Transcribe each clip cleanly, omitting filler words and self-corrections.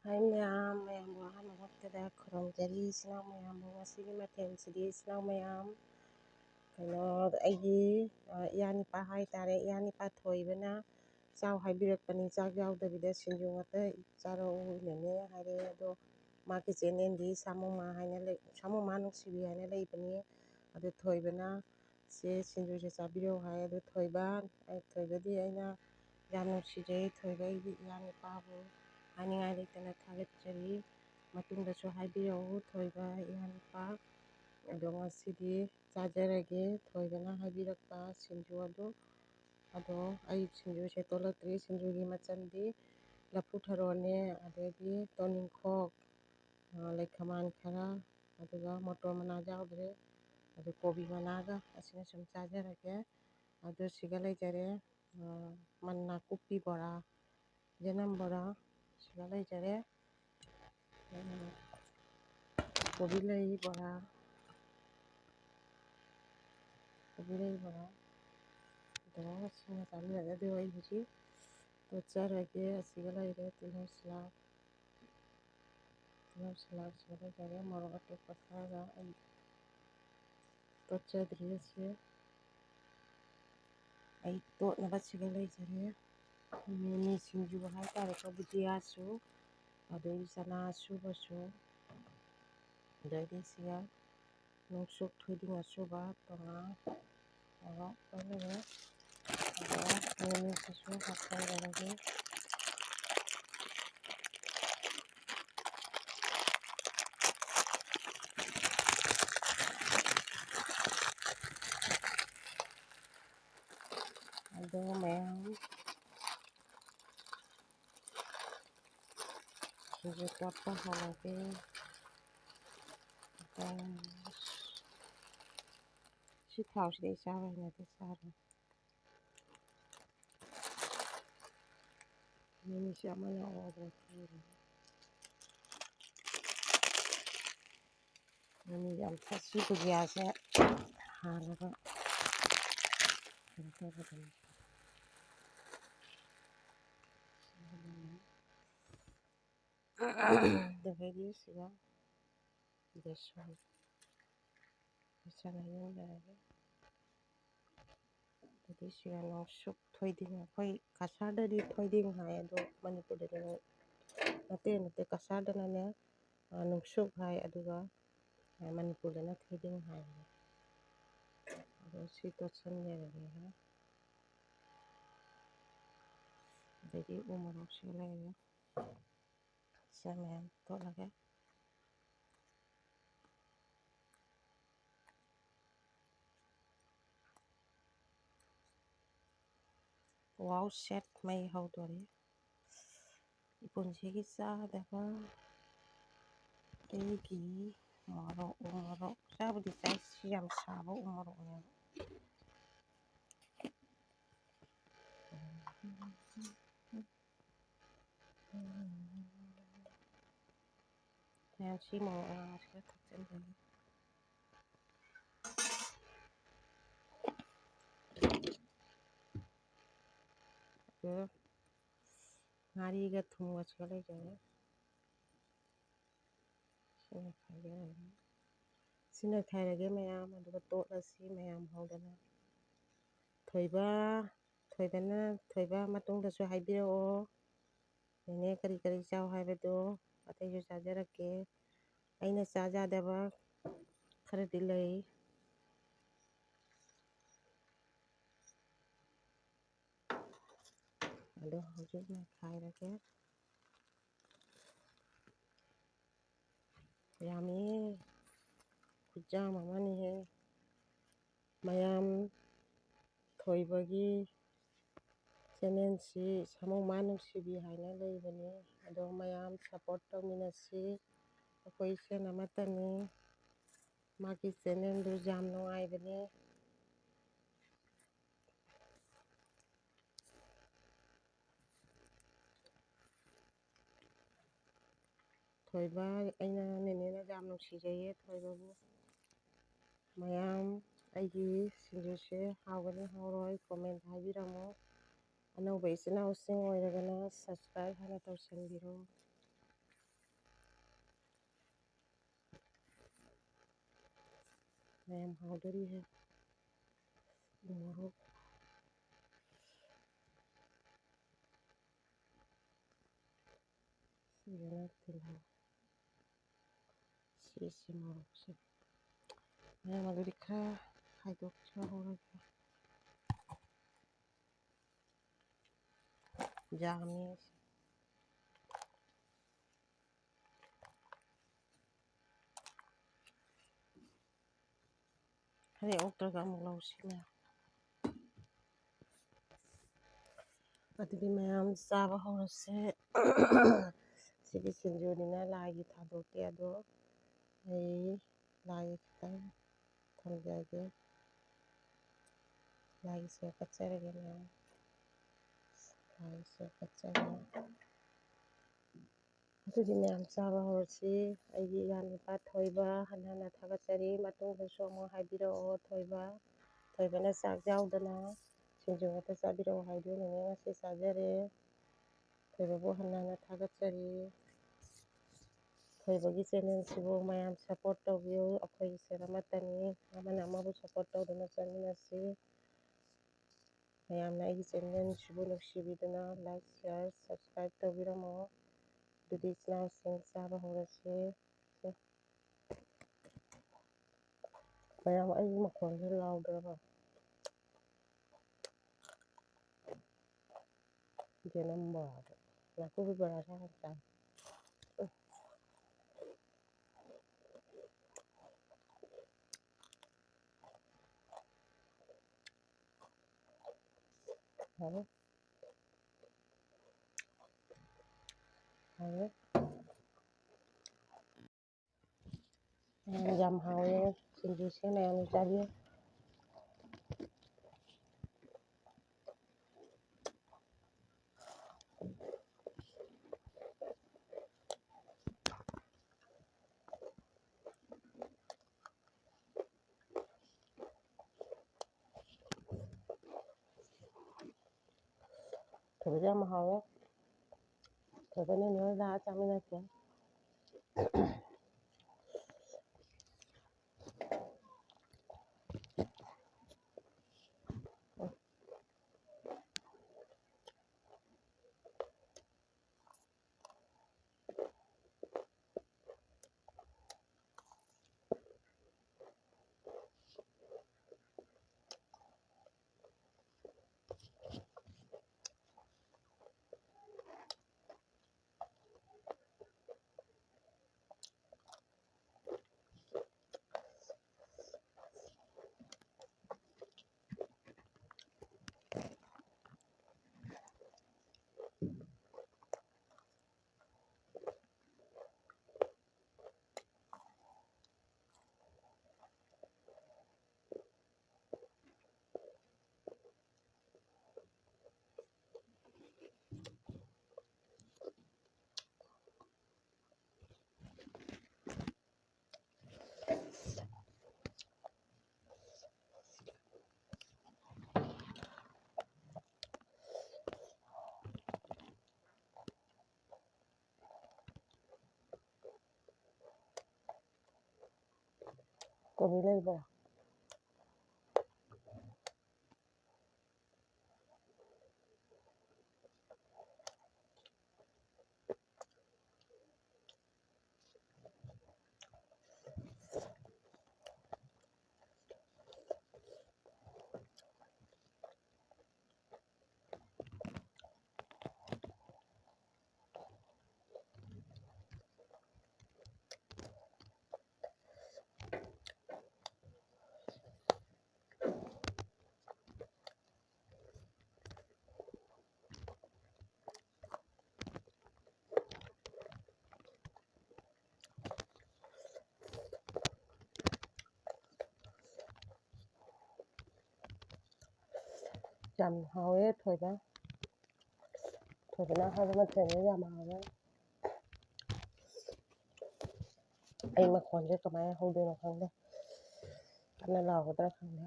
ꯍꯥꯏ ꯃꯌꯥꯝꯕꯨ ꯑꯍꯥꯟꯕ ꯃꯛꯇꯗ ꯈꯨꯔꯨꯝꯖꯔꯤ ꯏꯆꯤꯟ ꯏꯅꯥꯎ ꯃꯌꯥꯝꯕꯨ ꯉꯁꯤꯒꯤ ꯃꯊꯦꯜꯁꯤꯗꯤ ꯏꯆꯤꯟ ꯏꯅꯥꯎ ꯃꯌꯥꯝ ꯑꯩꯒꯤ ꯏꯌꯥꯅꯨꯄꯥ ꯍꯥꯏꯇꯥꯔꯦ ꯏꯌꯥꯅꯨꯄꯥ ꯊꯣꯏꯕꯅ ꯆꯥꯎ ꯍꯥꯏꯕꯤꯔꯛꯄꯅꯤ ꯆꯥꯛ ꯌꯥꯎꯗꯕꯤꯗ ꯁꯤꯡꯖꯨ ꯉꯥꯛꯇ ꯆꯥꯔꯛꯎ ꯅꯦꯅꯦ ꯍꯥꯏꯔꯛꯑꯦ ꯑꯗꯣ ꯃꯥꯒꯤ ꯆꯦꯅꯦꯜꯗꯤ ꯁꯥꯃꯨꯃꯥ ꯅꯨꯡꯁꯤꯕꯤ ꯍꯥꯏꯅ ꯂꯩꯕꯅꯤ ꯑꯗꯨ ꯊꯣꯏꯕꯅ ꯁꯦ ꯁꯤꯡꯖꯨꯁꯦ ꯆꯥꯕꯤꯔꯛꯎ ꯍꯥꯏ ꯑꯗꯨ ꯊꯣꯏꯕꯗꯤ ꯑꯩꯅ ꯌꯥꯝ ꯅꯨꯡꯁꯤꯖꯩ ꯊꯣꯏꯕ ꯑꯩꯒꯤ ꯏꯌꯥꯅꯨꯄꯥꯕꯨ ꯍꯥꯏꯅꯤꯡꯉꯥꯏ ꯂꯩꯇꯅ ꯊꯥꯒꯠꯆꯔꯤ ꯃꯇꯨꯡꯗꯁꯨ ꯍꯥꯏꯕꯤꯔꯛꯎ ꯊꯣꯏꯕ ꯏꯌꯥꯅꯨꯄꯥ ꯑꯗꯣ ꯉꯁꯤꯗꯤ ꯆꯥꯖꯔꯒꯦ ꯊꯣꯏꯕꯅ ꯍꯥꯏꯕꯤꯔꯛꯄ ꯁꯤꯡꯖꯨ ꯑꯗꯣ ꯑꯩ ꯁꯤꯡꯖꯨꯁꯦ ꯇꯣꯠꯂꯛꯇ꯭ꯔꯤ ꯁꯤꯡꯖꯨꯒꯤ ꯃꯆꯜꯗꯤ ꯂꯐꯨ ꯊꯔꯣꯅꯦ ꯑꯗꯒꯤ ꯇꯣꯅꯤꯡꯈꯣꯛ ꯂꯩꯈꯃꯥꯟ ꯈꯔ ꯑꯗꯨꯒ ꯃꯣꯇꯣꯔ ꯃꯅꯥ ꯌꯥꯎꯗ꯭ꯔꯦ ꯑꯗꯨ ꯀꯣꯕꯤ ꯃꯅꯥꯒ ꯑꯁꯤꯅ ꯁꯨꯝ ꯆꯥꯖꯔꯒꯦ ꯑꯗꯨ ꯁꯤꯒ ꯂꯩꯖꯔꯦ ꯅꯥꯀꯨꯞꯄꯤ ꯕꯣꯔꯥ ꯌꯦꯅꯝ ꯕꯣꯔꯥ ꯁꯤꯒ ꯂꯩꯖꯔꯦ ꯀꯣꯕꯤ ꯂꯩ ꯕꯣꯔꯥ ꯑꯗꯨꯃꯥꯏꯅ ꯁꯤꯅ ꯆꯥꯕꯤꯔꯒꯦ ꯑꯗꯨ ꯑꯩ ꯍꯧꯖꯤꯛ ꯇꯣꯠꯆꯔꯒꯦ ꯑꯁꯤꯒ ꯂꯩꯔꯦ ꯇꯤꯜꯍꯧ ꯁꯤꯒ ꯂꯩꯖꯔꯦ ꯃꯣꯔꯣꯛ ꯑꯇꯦꯛꯄ ꯈꯔꯒ ꯑꯩ ꯇꯣꯠꯆꯗ꯭ꯔꯤ ꯑꯁꯤ ꯑꯩ ꯇꯣꯠꯅꯕ ꯁꯤꯒ ꯂꯩꯖꯔꯦ ꯃꯤꯃꯤ ꯁꯤꯡꯖꯨ ꯍꯥꯏꯇꯥꯔꯦꯀꯣ ꯕꯨꯖꯤꯌꯥꯁꯨ ꯑꯗꯒꯤ ꯆꯅꯥ ꯑꯁꯨꯕꯁꯨ ꯑꯗꯒꯤ ꯁꯤꯒ ꯅꯨꯡꯁꯨꯛ ꯊꯣꯏꯗꯤꯡ ꯑꯁꯨꯕ ꯇꯣꯉꯥꯟ ꯃꯣꯔꯣꯛ ꯂꯣꯏꯅꯔꯦ ꯑꯗꯨꯒ ꯃꯤꯃꯤꯁꯤꯁꯨ ꯍꯥꯞꯆꯟꯖꯔꯒꯦ ꯑꯗꯣ ꯃꯌꯥꯝ ꯁꯤꯡꯖꯨ ꯇꯣꯠꯄ ꯍꯧꯔꯒꯦ ꯁꯤ ꯊꯥꯎꯁꯤꯗꯤ ꯑꯩ ꯆꯥꯕ ꯍꯩꯅꯗꯦ ꯆꯥꯔꯣꯏ ꯃꯤꯃꯤꯁꯦ ꯑꯃ ꯌꯥꯎꯔꯕ꯭ꯔꯥ ꯈꯪꯗꯦ ꯃꯤꯃꯤ ꯌꯥꯝ ꯊꯛꯁꯤ ꯕꯨꯖꯤꯌꯥꯁꯦ ꯍꯥꯜꯂꯒ ꯀꯩꯅꯣ ꯇꯧꯒꯗꯕꯅꯤ ꯑꯗꯒꯤꯗꯤ ꯁꯤꯒ ꯕꯦꯁꯣꯟ ꯍꯩꯖꯤꯟꯖꯔꯒꯦ ꯑꯗꯒꯤ ꯁꯤꯒ ꯅꯨꯡꯁꯨꯛ ꯊꯣꯏꯗꯤꯡ ꯑꯩꯈꯣꯏ ꯀꯁꯥꯔꯗꯗꯤ ꯊꯣꯏꯗꯤꯡ ꯍꯥꯏ ꯑꯗꯣ ꯃꯅꯤꯄꯨꯔꯗꯗꯤ ꯅꯠꯇꯦ ꯀꯁꯥꯔꯗꯅꯅꯦ ꯅꯨꯡꯁꯨꯛ ꯍꯥꯏ ꯑꯗꯨꯒ ꯃꯅꯤꯄꯨꯔꯗꯅ ꯊꯣꯏꯗꯤꯡ ꯍꯥꯏꯕꯅꯦ ꯑꯗꯣ ꯁꯤ ꯇꯣꯠꯁꯟꯖꯔꯒꯦ ꯑꯗꯒꯤ ꯎ ꯃꯣꯔꯣꯛꯁꯨ ꯂꯩꯔꯦ ꯁꯤ ꯃꯌꯥꯝ ꯇꯣꯠꯂꯒꯦ ꯋꯥꯎ ꯁꯦꯠ ꯃꯩ ꯍꯧꯗꯣꯔꯦ ꯄꯨꯟꯁꯤꯒꯤ ꯆꯥꯗꯕ ꯑꯩꯒꯤ ꯎ ꯃꯣꯔꯣꯛ ꯆꯥꯕꯨꯗꯤ ꯆꯥꯏ ꯁꯤ ꯌꯥꯝ ꯁꯥꯕ ꯎ ꯃꯣꯔꯣꯛꯅꯦꯕ ꯃꯌꯥꯝ ꯁꯤ ꯃꯣꯔꯣꯛ ꯑꯉꯥꯡꯕꯁꯤꯒ ꯊꯛꯆꯤꯟꯖꯔꯤ ꯉꯥꯔꯤꯒ ꯊꯨꯝꯒꯁꯤꯒ ꯂꯩꯖꯔꯦ ꯁꯤꯅ ꯈꯥꯏꯔꯒꯦ ꯃꯌꯥꯝ ꯑꯗꯨꯒ ꯇꯣꯠꯂꯁꯤ ꯃꯌꯥꯝ ꯍꯧꯗꯅ ꯊꯣꯏꯕ ꯃꯇꯨꯡꯗꯁꯨ ꯍꯥꯏꯕꯤꯔꯛꯑꯣ ꯅꯦꯅꯦ ꯀꯔꯤ ꯀꯔꯤ ꯆꯥꯎ ꯍꯥꯏꯕꯗꯣ ꯑꯇꯩꯁꯨ ꯆꯥꯖꯔꯛꯀꯦ ꯑꯩꯅ ꯆꯥꯖꯗꯕ ꯈꯔꯗꯤ ꯂꯩ ꯑꯗꯣ ꯍꯧꯖꯤꯛ ꯈꯥꯏꯔꯒꯦ ꯌꯥꯝꯃꯤ ꯈꯨꯠꯌꯥꯝ ꯑꯃꯅꯤꯍꯦ ꯃꯌꯥꯝ ꯊꯣꯏꯕꯒꯤ ꯆꯦꯅꯦꯜꯁꯤ ꯁꯥꯃꯨꯃꯥ ꯅꯨꯡꯁꯤꯕꯤ ꯍꯥꯏꯅ ꯂꯩꯕꯅꯤ ꯑꯗꯣ ꯃꯌꯥꯝ ꯁꯞꯄꯣꯔꯠ ꯇꯧꯃꯤꯟꯅꯁꯤ ꯑꯩꯈꯣꯏ ꯏꯆꯦꯜ ꯑꯃꯠꯇꯅꯤ ꯃꯥꯒꯤ ꯆꯦꯅꯦꯜꯗꯨ ꯌꯥꯝ ꯅꯨꯡꯉꯥꯏꯕꯅꯤ ꯊꯣꯏꯕ ꯑꯩꯅ ꯅꯦꯅꯦꯅ ꯌꯥꯝ ꯅꯨꯡꯁꯤꯖꯩꯌꯦ ꯊꯣꯏꯕꯕꯨ ꯃꯌꯥꯝ ꯑꯩꯒꯤ ꯁꯤꯡꯖꯨꯁꯦ ꯍꯥꯎꯒꯅꯤ ꯍꯥꯎꯔꯣꯏ ꯀꯣꯃꯦꯟ ꯍꯥꯏꯕꯤꯔꯝꯃꯨ ꯑꯅꯧꯕ ꯏꯆꯤꯟ ꯏꯅꯥꯎꯁꯤꯡ ꯑꯣꯏꯔꯒꯅ ꯁꯕꯁꯀ꯭ꯔꯥꯏꯕ ꯍꯥꯟꯅ ꯇꯧꯁꯟꯕꯤꯔꯣ ꯃꯌꯥꯝ ꯍꯥꯎꯗꯣꯔꯤꯍꯦ ꯃꯣꯔꯣꯛ ꯁꯤꯗꯅ ꯇꯤꯜꯍꯧ ꯁꯤꯁꯤ ꯃꯣꯔꯣꯛꯁꯦ ꯃꯌꯥꯝ ꯑꯗꯨꯗꯤ ꯈꯔ ꯈꯥꯏꯗꯣꯛꯆꯍꯧꯔꯒꯦ ꯌꯥꯝꯃꯤ ꯍꯌꯦꯡ ꯑꯣꯛꯇ꯭ꯔꯒ ꯑꯃꯨꯛ ꯂꯧꯁꯤ ꯃꯌꯥꯝ ꯑꯗꯨꯗꯤ ꯃꯌꯥꯝ ꯆꯥꯕ ꯍꯧꯔꯁꯦ ꯁꯤꯒꯤ ꯁꯤꯡꯖꯨꯅꯤꯅ ꯂꯥꯏꯒꯤ ꯊꯥꯗꯣꯛꯀꯦ ꯑꯗꯣ ꯑꯩ ꯂꯥꯏꯒꯤ ꯈꯤꯇꯪ ꯊꯝꯖꯒꯦ ꯂꯥꯏꯒꯤꯁꯦ ꯀꯠꯆꯔꯒꯦ ꯃꯌꯥꯝ ꯂꯥꯏꯒꯤꯁꯦ ꯀꯠꯆꯔꯦ ꯑꯗꯨꯗꯤ ꯃꯌꯥꯝ ꯆꯥꯕ ꯍꯧꯔꯁꯤ ꯑꯩꯒꯤ ꯏꯌꯥꯅꯨꯄꯥ ꯊꯣꯏꯕ ꯍꯟꯅ ꯍꯟꯅ ꯊꯥꯒꯠꯆꯔꯤ ꯃꯇꯨꯡꯗꯁꯨ ꯑꯃꯨꯛ ꯍꯥꯏꯕꯤꯔꯛꯑꯣ ꯊꯣꯏꯕꯅ ꯆꯥꯛ ꯌꯥꯎꯗꯅ ꯁꯤꯡꯖꯨ ꯉꯥꯛꯇ ꯆꯥꯕꯤꯔꯛꯑꯣ ꯍꯥꯏꯗꯨꯅꯅꯦ ꯉꯁꯤ ꯆꯥꯖꯔꯦ ꯊꯣꯏꯕꯕꯨ ꯍꯟꯅ ꯍꯟꯅ ꯊꯥꯒꯠꯆꯔꯤ ꯊꯣꯏꯕꯒꯤ ꯆꯦꯅꯦꯜꯁꯤꯕꯨ ꯃꯌꯥꯝ ꯁꯞꯄꯣꯔꯠ ꯇꯧꯕꯤꯌꯨ ꯑꯩꯈꯣꯏꯒꯤ ꯁꯦꯜ ꯑꯃꯠꯇꯅꯤ ꯑꯃꯅ ꯑꯃꯕꯨ ꯁꯞꯄꯣꯔꯠ ꯇꯧꯗꯨꯅ ꯆꯠꯃꯤꯟꯅꯁꯤ ꯃꯌꯥꯝꯅ ꯑꯩꯒꯤ ꯆꯦꯅꯦꯜꯁꯤꯕꯨ ꯅꯨꯡꯁꯤꯕꯤꯗꯨꯅ ꯂꯥꯏꯛ ꯁꯤꯌꯥꯔ ꯁꯕꯁꯀ꯭ꯔꯥꯏꯕ ꯇꯧꯕꯤꯔꯝꯃꯣ ꯑꯗꯨꯗꯤ ꯏꯆꯤꯜ ꯏꯅꯥꯎꯁꯤꯡ ꯆꯥꯕ ꯍꯧꯔꯁꯤ ꯃꯌꯥꯝ ꯑꯩꯒꯤ ꯃꯈꯣꯟꯁꯦ ꯂꯥꯎꯗ꯭ꯔꯕ ꯌꯦꯅꯝ ꯕꯣꯔꯥꯗꯣ ꯅꯥꯀꯨꯞꯄꯤ ꯕꯣꯔꯥꯁꯦ ꯍꯥꯟꯅ ꯆꯥꯏ ꯍꯥꯎꯋꯦ ꯍꯥꯎꯋꯦ ꯌꯥꯝ ꯍꯥꯎꯋꯦ ꯁꯤꯡꯖꯨꯁꯦ ꯃꯌꯥꯝ ꯆꯥꯕꯤꯌꯨ ꯊꯣꯏꯕꯁꯦ ꯌꯥꯝ ꯍꯥꯎꯋꯦ ꯊꯣꯏꯕ ꯅꯦꯅꯦ ꯍꯣꯏ ꯂꯥꯛꯑ ꯆꯥꯃꯤꯟꯅꯁꯦ ꯀꯣꯕꯤ ꯂꯩꯕ꯭ꯔꯣ ꯌꯥꯝ ꯍꯥꯎꯋꯦ ꯊꯣꯏꯕꯅ ꯍꯥꯏꯕ ꯃꯊꯦꯜꯁꯦ ꯌꯥꯝ ꯍꯥꯎꯋꯦ ꯑꯩ ꯃꯈꯣꯟꯁꯦ ꯀꯃꯥꯏꯅ ꯍꯧꯗꯣꯏꯅꯣ ꯈꯪꯗꯦ ꯀꯟꯅ ꯂꯥꯎꯒꯗ꯭ꯔꯥ ꯈꯪꯗꯦ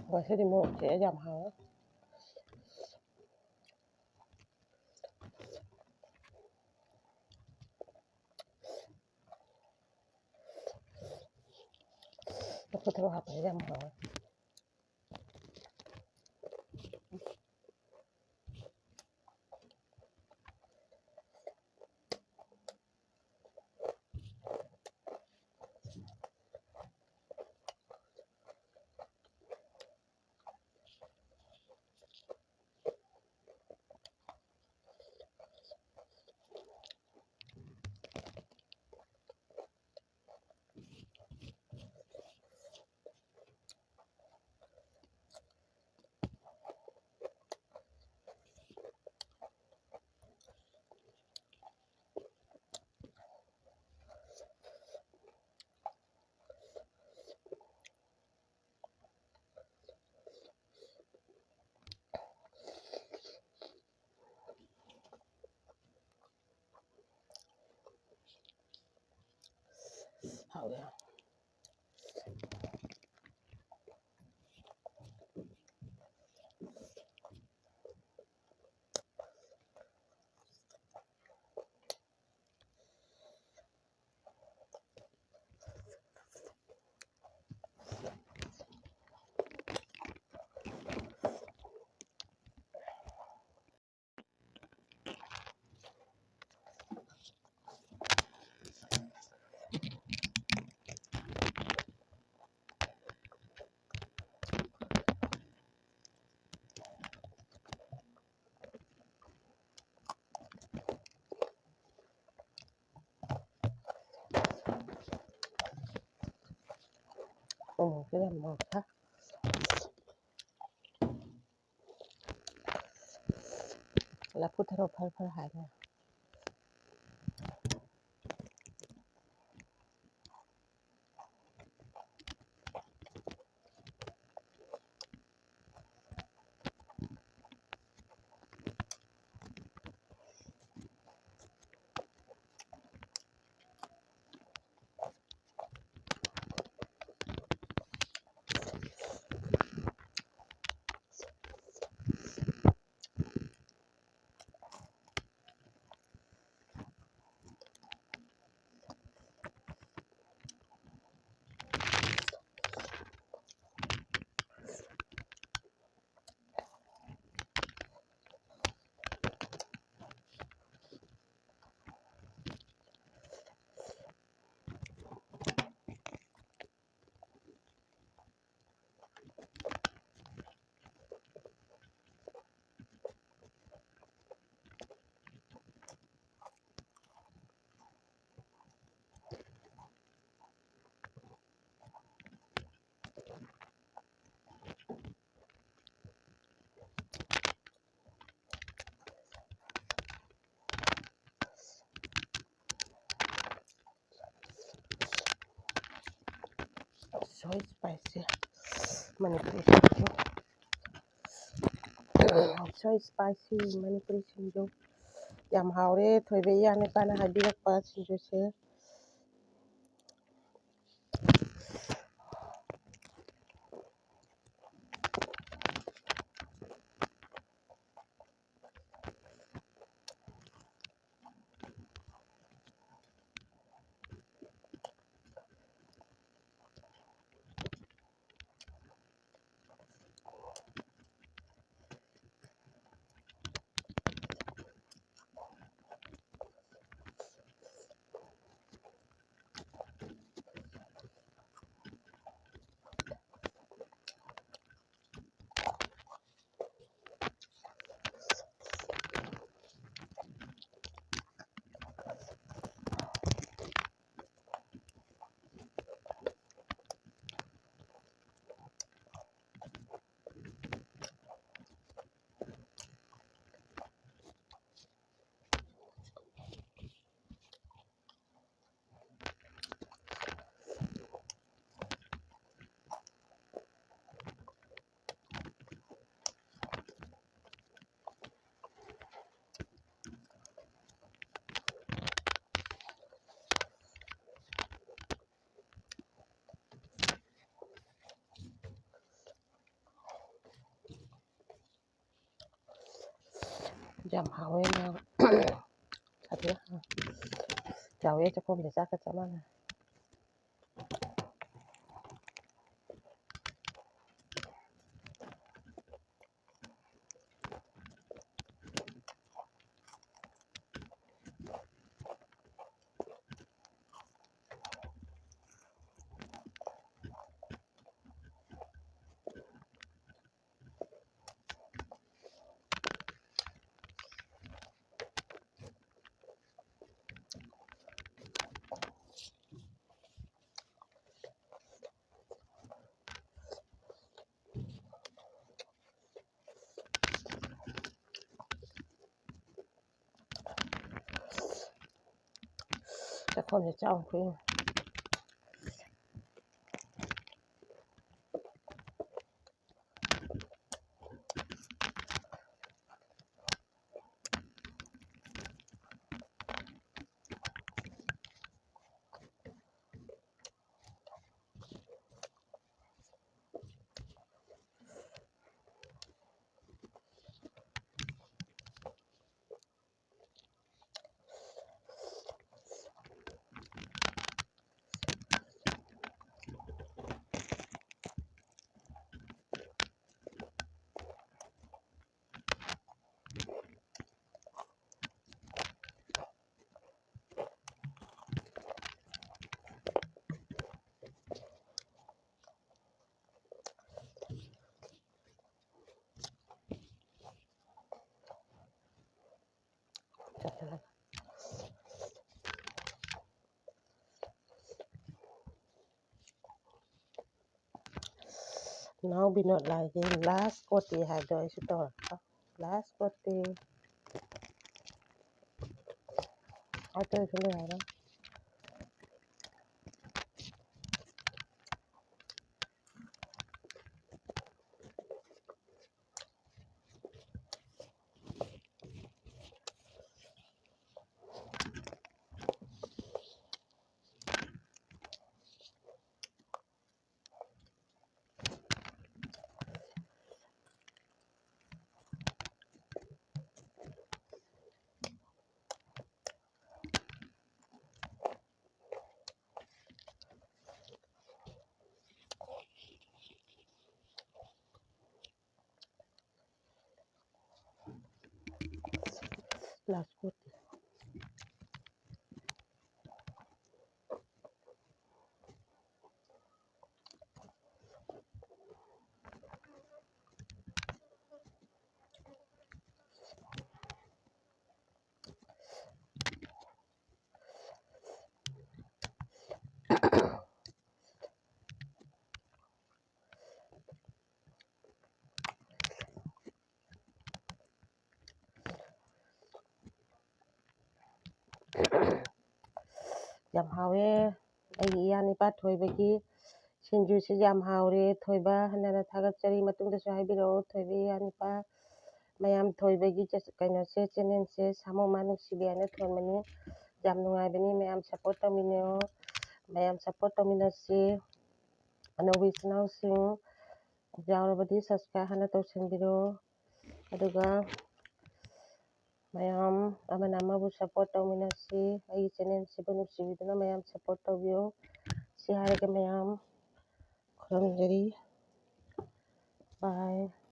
Ngasiði mochi yam hao. Aku terus apa yam hao. Hao ya. Cái làm màu khác. Là phút thở phật hại nè. So spicy. Manipulation. So spicy manipulation. Yam hao đấy thôi bây giờ này bạn hãy đi được qua xin cho xe. ꯌꯥꯝ ꯍꯥꯎꯋꯦ ꯃꯌꯥꯝ ꯁꯥꯊꯤꯅ ꯆꯥꯎꯋꯦ ꯆꯥꯛꯈꯣꯝꯁꯦ ꯆꯥꯛꯀ ꯆꯞ ꯃꯥꯟꯅꯩ ꯆꯥꯛꯈꯣꯝꯁꯦ ꯆꯥꯎ ꯈꯨꯏꯪ Now be not like the last potty had the store. Last potty. I tell you, last potty. ꯌꯥꯝ ꯍꯥꯎꯋꯦ ꯑꯩꯒꯤ ꯏꯌꯥꯅꯨꯄꯥ ꯊꯣꯏꯕꯒꯤ ꯁꯤꯡꯖꯨꯁꯤ ꯌꯥꯝ ꯍꯥꯎꯔꯦ ꯊꯣꯏꯕ ꯍꯟꯅ ꯊꯥꯒꯠꯆꯔꯤ ꯃꯇꯨꯡꯗꯁꯨ ꯍꯥꯏꯕꯤꯔꯛꯑꯣ ꯊꯣꯏꯕ ꯏꯌꯥꯅꯨꯄꯥ ꯃꯌꯥꯝ ꯊꯣꯏꯕꯒꯤ ꯀꯩꯅꯣꯁꯦ ꯆꯦꯅꯦꯜꯁꯦ ꯁꯥꯃꯨꯃꯥ ꯅꯨꯡꯁꯤꯕꯤ ꯍꯥꯏꯅ ꯊꯣꯟꯕꯅꯤ ꯌꯥꯝ ꯅꯨꯡꯉꯥꯏꯕꯅꯤ ꯃꯌꯥꯝ ꯁꯞꯄꯣꯔꯠ ꯇꯧꯃꯤꯟꯅꯧ ꯃꯌꯥꯝ ꯁꯞꯄꯣꯔꯠ ꯇꯧꯃꯤꯟꯅꯁꯤ ꯑꯅꯧꯕ ꯏꯆꯤꯜ ꯏꯅꯥꯎꯁꯤꯡ ꯌꯥꯎꯔꯕꯗꯤ ꯁꯕꯁꯀ꯭ꯔꯥꯏꯕ ꯍꯥꯟꯅ ꯇꯧꯁꯤꯟꯕꯤꯔꯣ ꯑꯗꯨꯒ ꯃꯌꯥꯝ ꯑꯃꯅ ꯑꯃꯕꯨ ꯁꯞꯄꯣꯔꯠ ꯇꯧꯃꯤꯟꯅꯁꯤ ꯑꯩꯒꯤ ꯆꯦꯅꯦꯜꯁꯤꯕꯨ ꯅꯨꯡꯁꯤꯕꯤꯗꯨꯅ ꯃꯌꯥꯝ ꯁꯞꯄꯣꯔꯠ ꯇꯧꯕꯤꯌꯨ ꯁꯤ ꯍꯥꯏꯔꯒ ꯃꯌꯥꯝ ꯈꯨꯔꯨꯝꯖꯔꯤ ꯕꯥꯏ